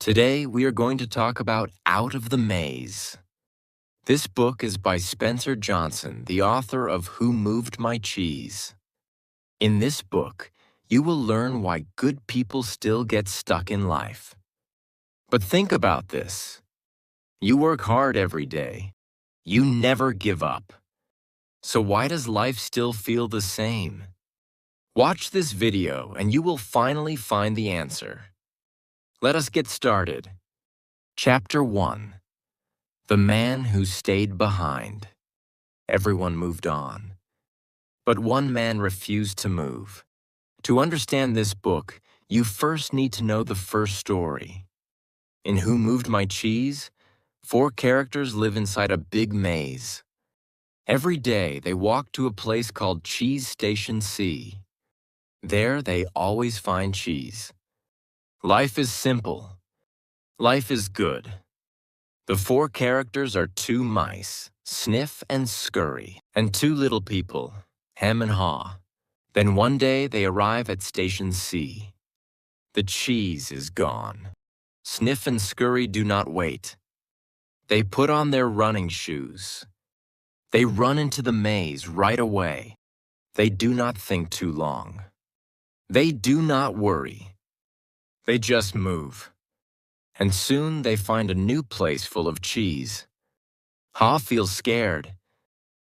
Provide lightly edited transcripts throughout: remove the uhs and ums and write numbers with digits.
Today, we are going to talk about Out of the Maze. This book is by Spencer Johnson, the author of Who Moved My Cheese. In this book, you will learn why good people still get stuck in life. But think about this. You work hard every day. You never give up. So why does life still feel the same? Watch this video and you will finally find the answer. Let us get started. Chapter 1. The Man Who Stayed Behind. Everyone moved on. But one man refused to move. To understand this book, you first need to know the first story. In Who Moved My Cheese, 4 characters live inside a big maze. Every day, they walk to a place called Cheese Station C. There, they always find cheese. Life is simple. Life is good. The 4 characters are 2 mice, Sniff and Scurry, and 2 little people, Hem and Haw. Then one day they arrive at Station C. The cheese is gone. Sniff and Scurry do not wait. They put on their running shoes. They run into the maze right away. They do not think too long. They do not worry. They just move. And soon they find a new place full of cheese. Haw feels scared.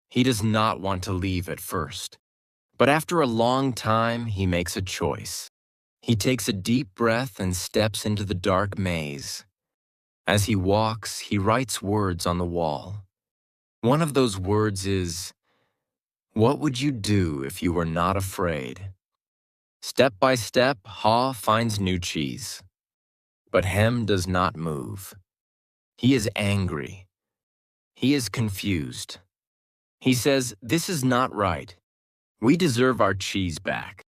He does not want to leave at first. But after a long time, he makes a choice. He takes a deep breath and steps into the dark maze. As he walks, he writes words on the wall. One of those words is, "What would you do if you were not afraid?" Step by step, Haw finds new cheese. But Hem does not move. He is angry. He is confused. He says, "This is not right. We deserve our cheese back."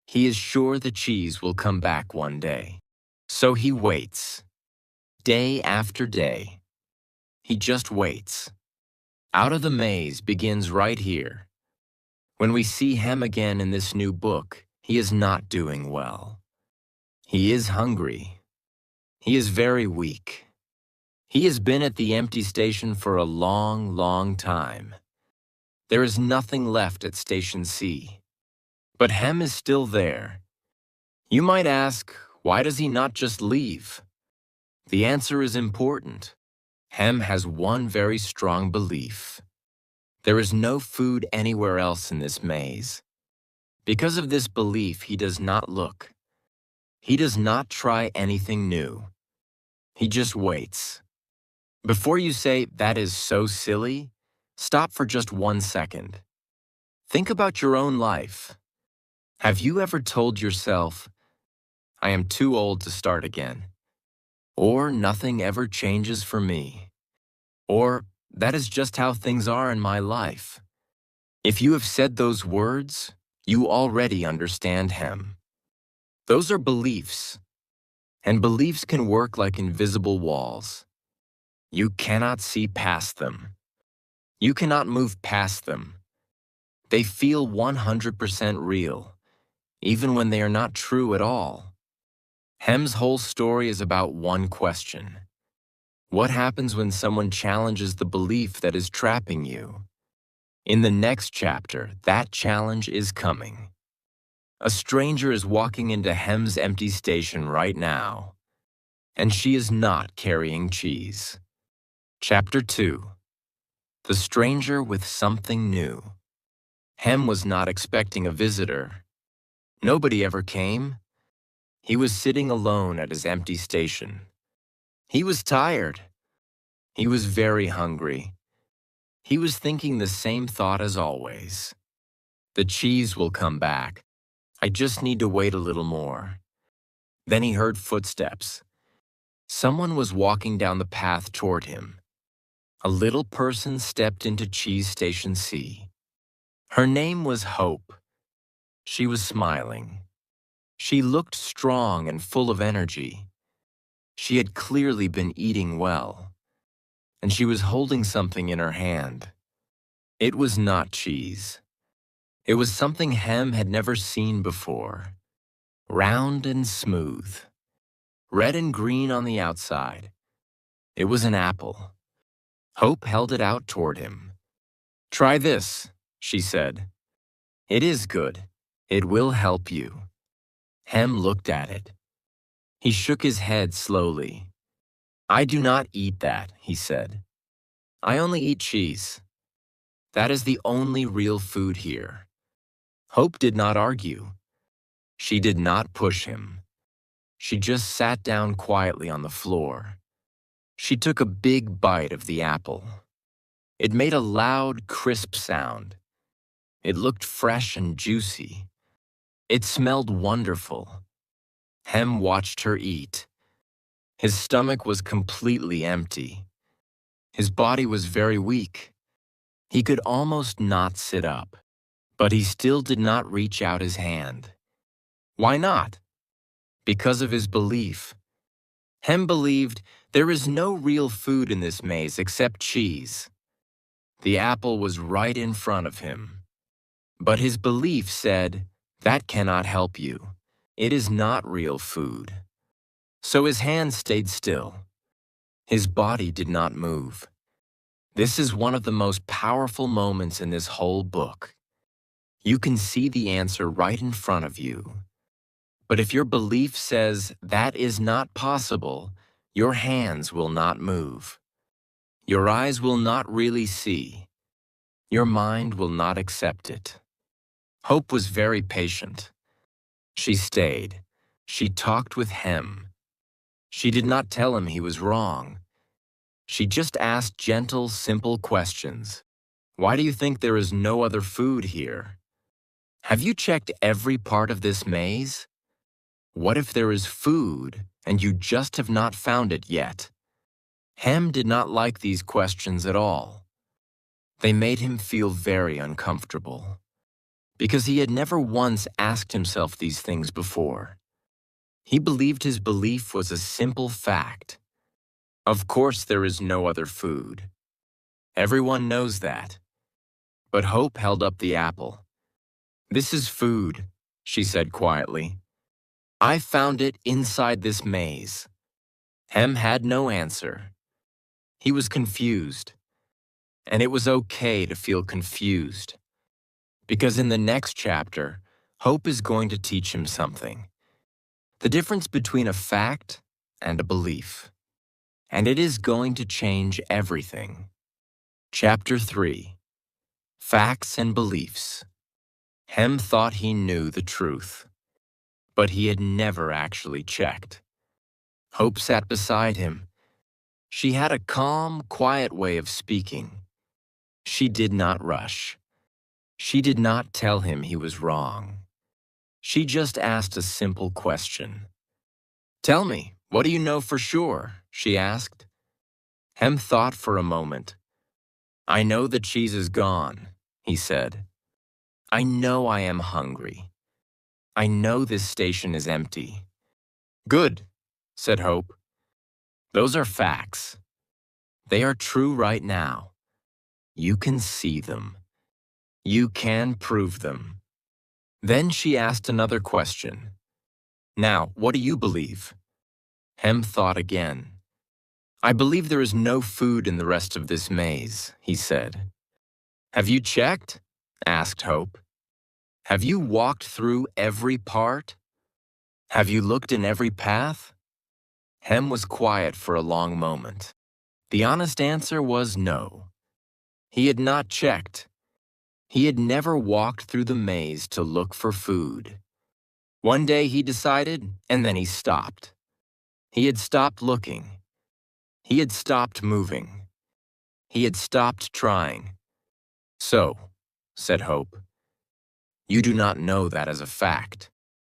He is sure the cheese will come back one day. So he waits. Day after day. He just waits. Out of the Maze begins right here. When we see Hem again in this new book, he is not doing well. He is hungry. He is very weak. He has been at the empty station for a long, long time. There is nothing left at Station C. But Hem is still there. You might ask, why does he not just leave? The answer is important. Hem has one very strong belief. There is no food anywhere else in this maze. Because of this belief, he does not look. He does not try anything new. He just waits. Before you say, "That is so silly," stop for just 1 second. Think about your own life. Have you ever told yourself, "I am too old to start again," or "Nothing ever changes for me," or "That is just how things are in my life"? If you have said those words, you already understand Hem. Those are beliefs, and beliefs can work like invisible walls. You cannot see past them. You cannot move past them. They feel 100% real, even when they are not true at all. Hem's whole story is about one question. What happens when someone challenges the belief that is trapping you? In the next chapter, that challenge is coming. A stranger is walking into Hem's empty station right now, and she is not carrying cheese. Chapter 2. The Stranger with Something New. Hem was not expecting a visitor. Nobody ever came. He was sitting alone at his empty station. He was tired. He was very hungry. He was thinking the same thought as always. The cheese will come back. I just need to wait a little more. Then he heard footsteps. Someone was walking down the path toward him. A little person stepped into Cheese Station C. Her name was Hope. She was smiling. She looked strong and full of energy. She had clearly been eating well, and she was holding something in her hand. It was not cheese. It was something Hem had never seen before. Round and smooth. red and green on the outside. It was an apple. Hope held it out toward him. "Try this," she said. "It is good. It will help you." Hem looked at it. He shook his head slowly. "I do not eat that," he said. "I only eat cheese. That is the only real food here." Hope did not argue. She did not push him. She just sat down quietly on the floor. She took a big bite of the apple. It made a loud, crisp sound. It looked fresh and juicy. It smelled wonderful. Hem watched her eat. His stomach was completely empty. His body was very weak. He could almost not sit up, but he still did not reach out his hand. Why not? Because of his belief. Hem believed there is no real food in this maze except cheese. The apple was right in front of him. But his belief said, "That cannot help you. It is not real food." So his hand stayed still. His body did not move. This is one of the most powerful moments in this whole book. You can see the answer right in front of you. But if your belief says that is not possible, your hands will not move. Your eyes will not really see. Your mind will not accept it. Hope was very patient. She stayed. She talked with Hem. She did not tell him he was wrong. She just asked gentle, simple questions. Why do you think there is no other food here? Have you checked every part of this maze? What if there is food and you just have not found it yet? Hem did not like these questions at all. They made him feel very uncomfortable, because he had never once asked himself these things before. He believed his belief was a simple fact. Of course there is no other food. Everyone knows that. But Hope held up the apple. "This is food," she said quietly. "I found it inside this maze." Hem had no answer. He was confused. And it was okay to feel confused. Because in the next chapter, Hope is going to teach him something. The difference between a fact and a belief. And it is going to change everything. Chapter 3. Facts and Beliefs. Hem thought he knew the truth, but he had never actually checked. Hope sat beside him. She had a calm, quiet way of speaking. She did not rush. She did not tell him he was wrong. She just asked a simple question. "Tell me, what do you know for sure?" she asked. Hem thought for a moment. "I know the cheese is gone," he said. "I know I am hungry. I know this station is empty." "Good," said Hope. "Those are facts. They are true right now. You can see them. You can prove them." Then she asked another question. "Now, what do you believe?" Hem thought again. "I believe there is no food in the rest of this maze," he said. "Have you checked?" asked Hope. "Have you walked through every part? Have you looked in every path?" Hem was quiet for a long moment. The honest answer was no. He had not checked. He had never walked through the maze to look for food. One day he decided, and then he stopped. He had stopped looking. He had stopped moving. He had stopped trying. "So," said Hope, "you do not know that as a fact.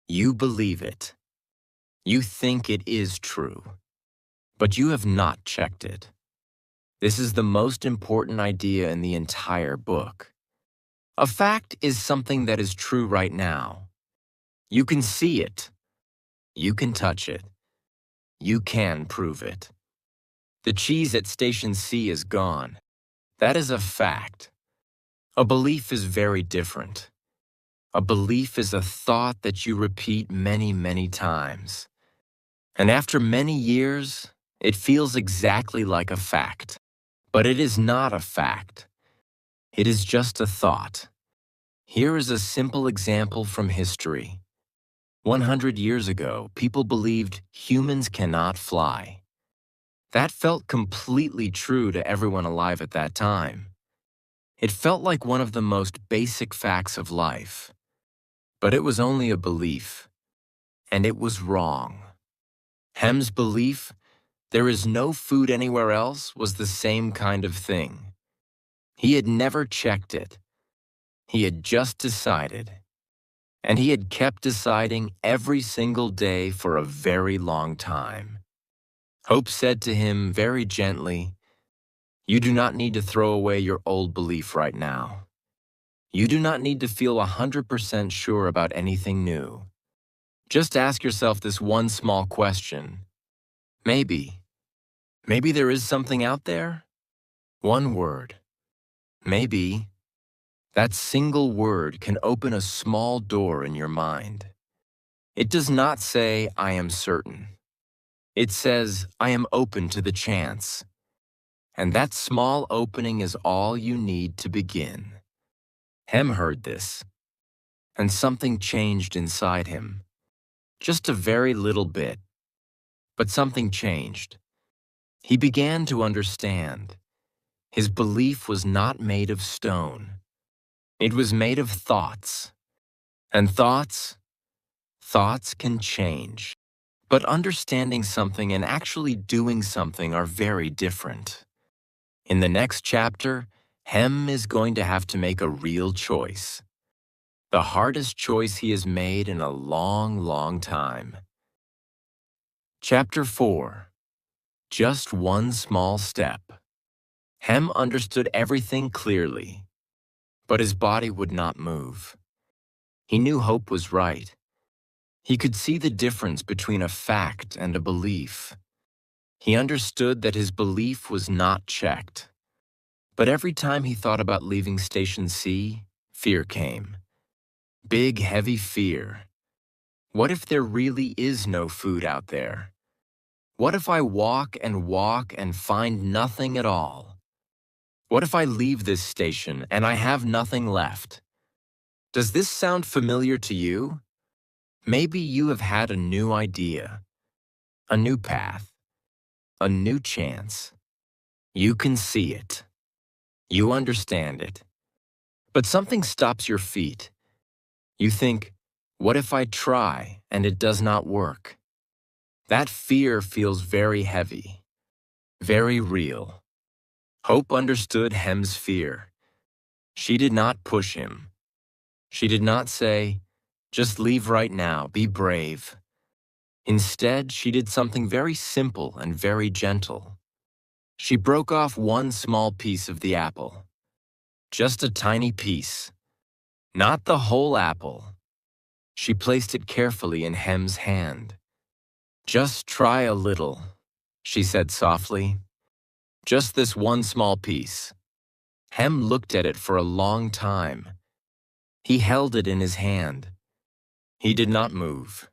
You believe it. You think it is true. But you have not checked it. This is the most important idea in the entire book. A fact is something that is true right now. You can see it. You can touch it. You can prove it. The cheese at Station C is gone. That is a fact. A belief is very different. A belief is a thought that you repeat many, many times. And after many years, it feels exactly like a fact. But it is not a fact. It is just a thought. Here is a simple example from history. 100 years ago, people believed humans cannot fly. That felt completely true to everyone alive at that time. It felt like one of the most basic facts of life. But it was only a belief, and it was wrong. Hem's belief, there is no food anywhere else, was the same kind of thing. He had never checked it. He had just decided. And he had kept deciding every single day for a very long time. Hope said to him very gently, "You do not need to throw away your old belief right now. You do not need to feel 100% sure about anything new. Just ask yourself this one small question. Maybe there is something out there? One word. Maybe. That single word can open a small door in your mind. It does not say, I am certain. It says, I am open to the chance. And that small opening is all you need to begin." Hem heard this, and something changed inside him. Just a very little bit, but something changed. He began to understand. His belief was not made of stone. It was made of thoughts. And thoughts can change. But understanding something and actually doing something are very different. In the next chapter, Hem is going to have to make a real choice. The hardest choice he has made in a long, long time. Chapter 4. Just one small step. Hem understood everything clearly, but his body would not move. He knew Hope was right. He could see the difference between a fact and a belief. He understood that his belief was not checked. But every time he thought about leaving Station C, fear came. Big, heavy fear. What if there really is no food out there? What if I walk and find nothing at all? What if I leave this station and I have nothing left? Does this sound familiar to you? Maybe you have had a new idea, a new path, a new chance. You can see it. You understand it. But something stops your feet. You think, what if I try and it does not work? That fear feels very heavy, very real. Hope understood Hem's fear. She did not push him. She did not say, just leave right now, be brave. Instead, she did something very simple and very gentle. She broke off one small piece of the apple. Just a tiny piece. Not the whole apple. She placed it carefully in Hem's hand. "Just try a little," she said softly. "Just this one small piece." Hem looked at it for a long time. He held it in his hand. He did not move.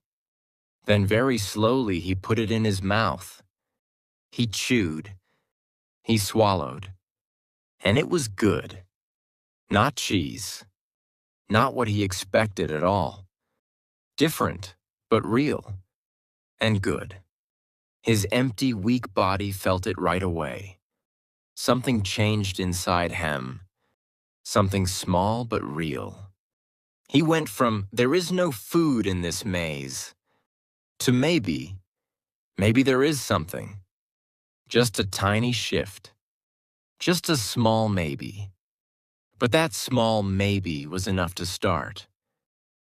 Then very slowly he put it in his mouth. He chewed. He swallowed. And it was good. Not cheese. Not what he expected at all. Different, but real. And good. His empty, weak body felt it right away. Something changed inside Hem. Something small but real. He went from, there is no food in this maze, to maybe there is something. Just a tiny shift. Just a small maybe. But that small maybe was enough to start.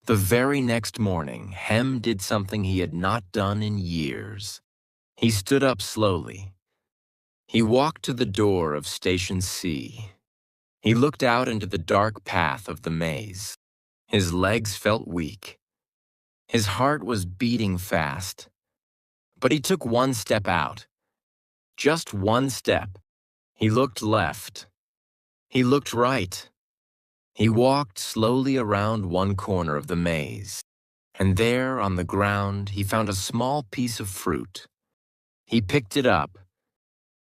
The very next morning, Hem did something he had not done in years. He stood up slowly. He walked to the door of Station C. He looked out into the dark path of the maze. His legs felt weak. His heart was beating fast. But he took one step out. Just one step. He looked left. He looked right. He walked slowly around one corner of the maze. And there, on the ground, he found a small piece of fruit. He picked it up.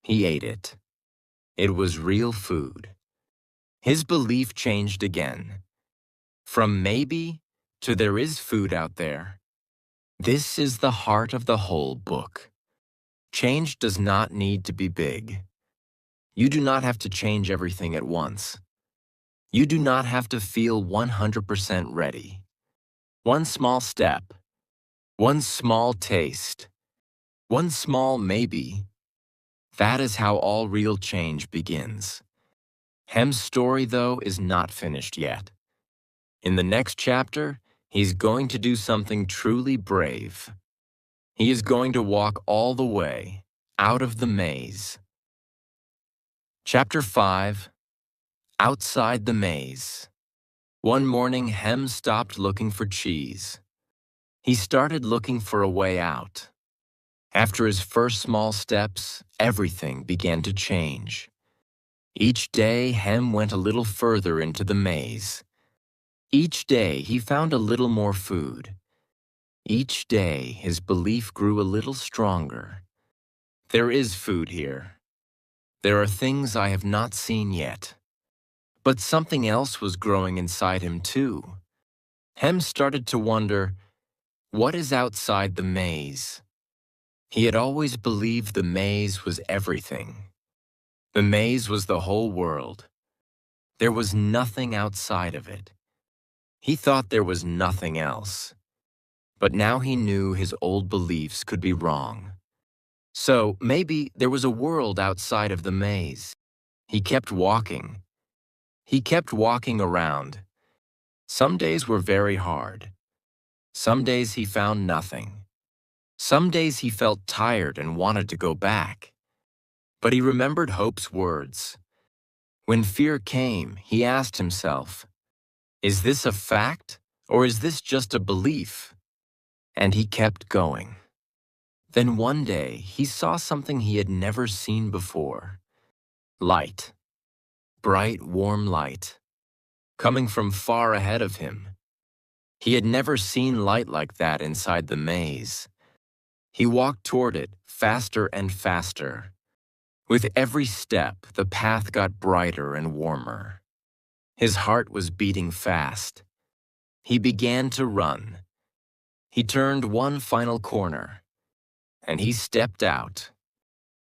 He ate it. It was real food. His belief changed again. From maybe to there is food out there. This is the heart of the whole book. Change does not need to be big. You do not have to change everything at once. You do not have to feel 100% ready. One small step, one small taste, one small maybe. That is how all real change begins. Hem's story, though, is not finished yet. In the next chapter, he's going to do something truly brave. He is going to walk all the way out of the maze. Chapter 5. Outside the Maze. One morning, Hem stopped looking for cheese. He started looking for a way out. After his first small steps, everything began to change. Each day, Hem went a little further into the maze. Each day, he found a little more food. Each day, his belief grew a little stronger. There is food here. There are things I have not seen yet. But something else was growing inside him, too. Hem started to wonder, what is outside the maze? He had always believed the maze was everything. The maze was the whole world. There was nothing outside of it. He thought there was nothing else. But now he knew his old beliefs could be wrong. So maybe there was a world outside of the maze. He kept walking. He kept walking around. Some days were very hard. Some days he found nothing. Some days he felt tired and wanted to go back. But he remembered Hope's words. When fear came, he asked himself, is this a fact or is this just a belief? And he kept going. Then one day he saw something he had never seen before. Light. Bright, warm light, coming from far ahead of him. He had never seen light like that inside the maze. He walked toward it, faster and faster. With every step, the path got brighter and warmer. His heart was beating fast. He began to run. He turned one final corner, and he stepped out.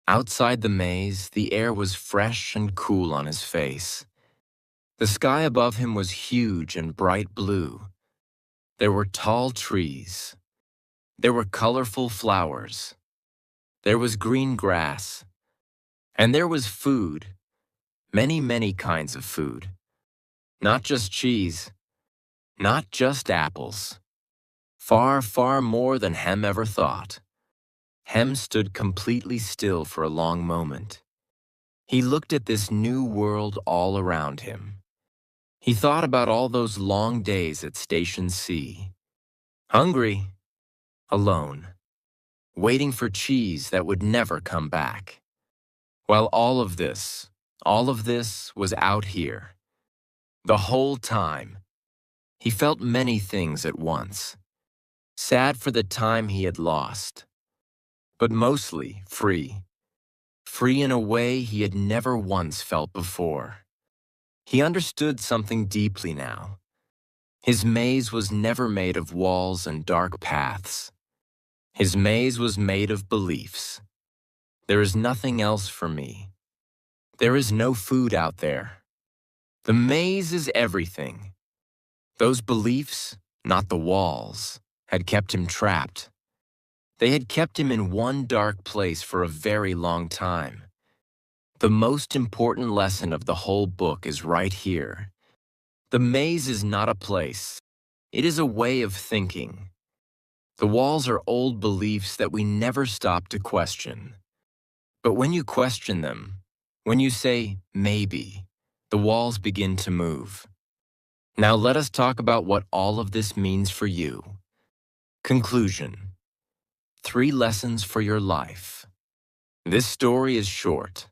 Outside the maze, the air was fresh and cool on his face. The sky above him was huge and bright blue. There were tall trees. There were colorful flowers. There was green grass. And there was food. Many, many kinds of food. Not just cheese. Not just apples. Far, far more than Hem ever thought. Hem stood completely still for a long moment. He looked at this new world all around him. He thought about all those long days at Station C. Hungry, alone, waiting for cheese that would never come back. While all of this was out here. The whole time, he felt many things at once. Sad for the time he had lost. But mostly free. Free in a way he had never once felt before. He understood something deeply now. His maze was never made of walls and dark paths. His maze was made of beliefs. There is nothing else for me. There is no food out there. The maze is everything. Those beliefs, not the walls, had kept him trapped. They had kept him in one dark place for a very long time. The most important lesson of the whole book is right here. The maze is not a place. It is a way of thinking. The walls are old beliefs that we never stop to question. But when you question them, when you say, maybe, the walls begin to move. Now let us talk about what all of this means for you. Conclusion. 3 lessons for your life. This story is short,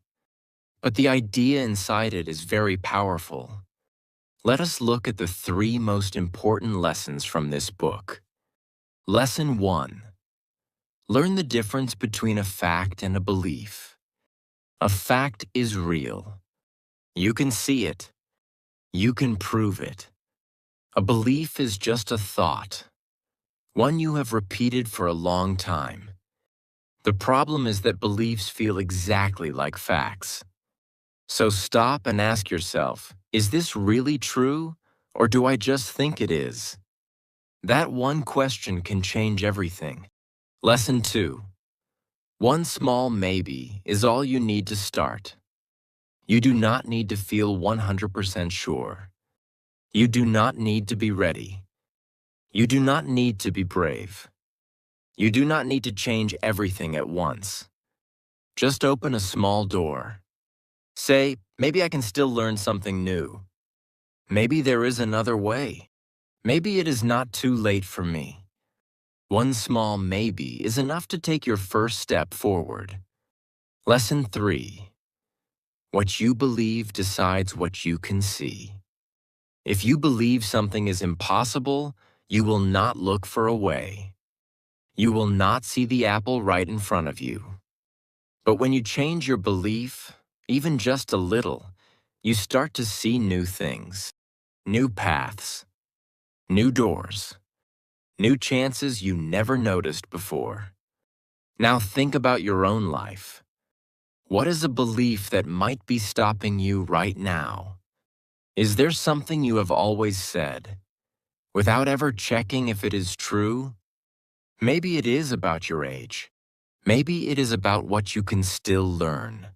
but the idea inside it is very powerful. Let us look at the 3 most important lessons from this book. Lesson 1. Learn the difference between a fact and a belief. A fact is real. You can see it. You can prove it. A belief is just a thought, one you have repeated for a long time. The problem is that beliefs feel exactly like facts. So stop and ask yourself, is this really true, or do I just think it is? That one question can change everything. Lesson 2. One small maybe is all you need to start. You do not need to feel 100% sure. You do not need to be ready. You do not need to be brave. You do not need to change everything at once. Just open a small door. Say, maybe I can still learn something new. Maybe there is another way. Maybe it is not too late for me. One small maybe is enough to take your first step forward. Lesson 3. What you believe decides what you can see. If you believe something is impossible, you will not look for a way. You will not see the apple right in front of you. But when you change your belief, even just a little, you start to see new things, new paths, new doors, new chances you never noticed before. Now think about your own life. What is a belief that might be stopping you right now? Is there something you have always said, without ever checking if it is true? Maybe it is about your age. Maybe it is about what you can still learn.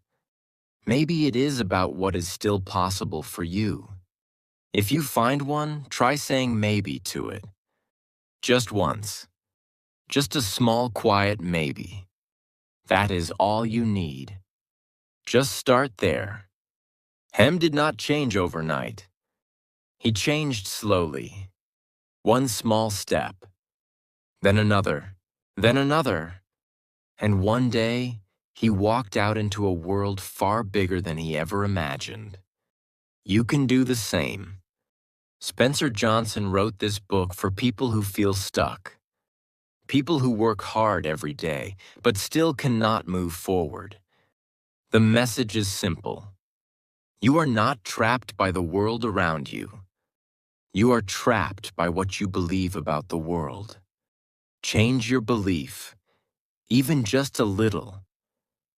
Maybe it is about what is still possible for you. If you find one, try saying maybe to it. Just once. Just a small, quiet maybe. That is all you need. Just start there. Hem did not change overnight. He changed slowly. One small step. Then another. Then another. And one day, he walked out into a world far bigger than he ever imagined. You can do the same. Spencer Johnson wrote this book for people who feel stuck. People who work hard every day, but still cannot move forward. The message is simple. You are not trapped by the world around you. You are trapped by what you believe about the world. Change your belief, even just a little,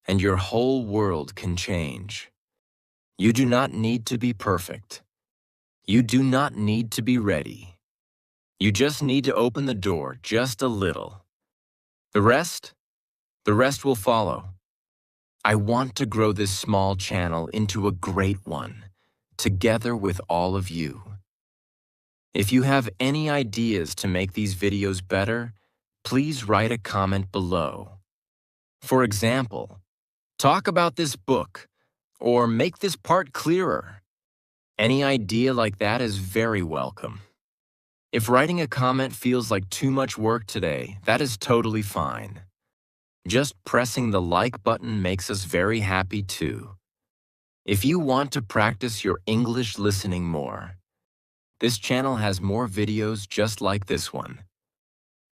and your whole world can change. You do not need to be perfect. You do not need to be ready. You just need to open the door just a little. The rest will follow. I want to grow this small channel into a great one, together with all of you. If you have any ideas to make these videos better, please write a comment below. For example, talk about this book, or make this part clearer. Any idea like that is very welcome. If writing a comment feels like too much work today, that is totally fine. Just pressing the like button makes us very happy too. If you want to practice your English listening more, this channel has more videos just like this one.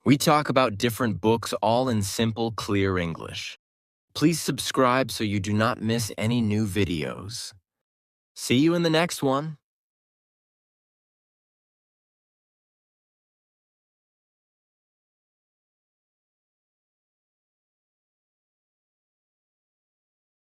We talk about different books all in simple, clear English. Please subscribe so you do not miss any new videos. See you in the next one.